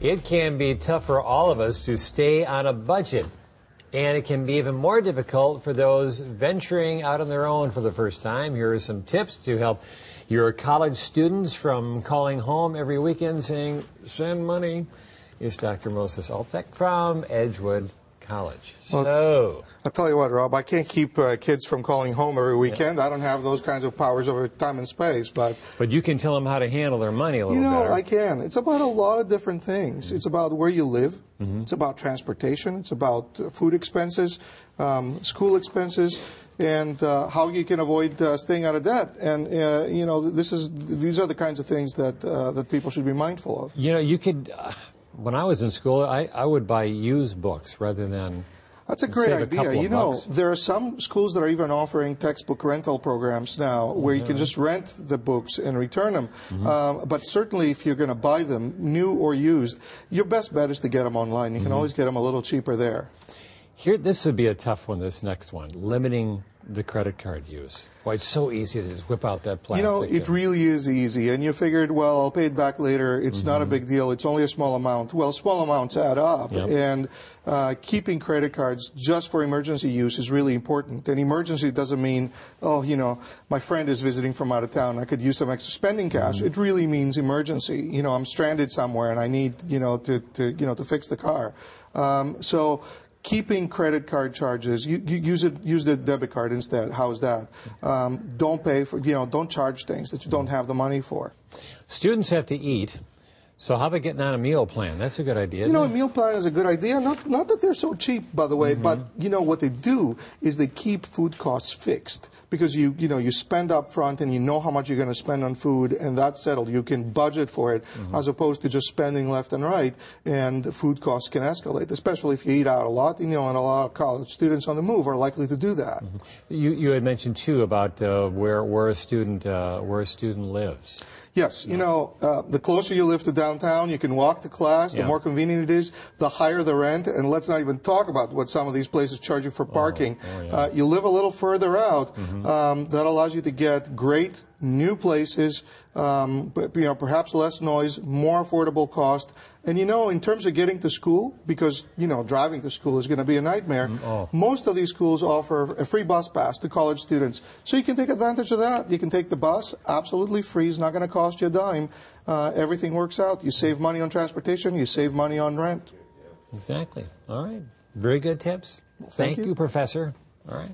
It can be tough for all of us to stay on a budget, and it can be even more difficult for those venturing out on their own for the first time. Here are some tips to help your college students from calling home every weekend saying, "Send money." It's Dr. Moses Altek from Edgewood College. Well, I'll tell you what, Rob, I can't keep kids from calling home every weekend. Yeah. I don't have those kinds of powers over time and space. But you can tell them how to handle their money a little better. I can. It's about a lot of different things. It's about where you live. It's about transportation. It's about food expenses, school expenses, and how you can avoid staying out of debt. And these are the kinds of things that people should be mindful of. You could. When I was in school, I would buy used books rather than. That's a great idea. There are some schools that are even offering textbook rental programs now where you can just rent the books and return them. But certainly if you're going to buy them, new or used, your best bet is to get them online. You can always get them a little cheaper there. This would be a tough one, this next one, limiting the credit card use. Why, it's so easy to just whip out that plastic. It really is easy. And you figured, well, I'll pay it back later. It's not a big deal. It's only a small amount. Well, small amounts add up. Yep. And keeping credit cards just for emergency use is really important. And emergency doesn't mean, my friend is visiting from out of town. I could use some extra spending cash. It really means emergency. I'm stranded somewhere and I need, to fix the car. So keeping credit card charges, use the debit card instead. How's that? Don't pay for, don't charge things that you don't have the money for. Students have to eat. So how about getting on a meal plan? That's a good idea. A meal plan is a good idea. Not that they're so cheap, by the way, but what they do is they keep food costs fixed because you spend up front and you know how much you're going to spend on food, and that's settled. You can budget for it as opposed to just spending left and right, and food costs can escalate, especially if you eat out a lot. And a lot of college students on the move are likely to do that. You had mentioned too about where a student lives. Yes, the closer you live to downtown, you can walk to class, the more convenient it is, the higher the rent, and let's not even talk about what some of these places charge you for parking. You live a little further out, that allows you to get great new places, perhaps less noise, more affordable cost. And in terms of getting to school, because driving to school is going to be a nightmare, most of these schools offer a free bus pass to college students. So you can take advantage of that. You can take the bus, absolutely free. It's not going to cost you a dime. Everything works out. You save money on transportation. You save money on rent. Exactly. All right. Very good tips. Thank you, Professor. All right.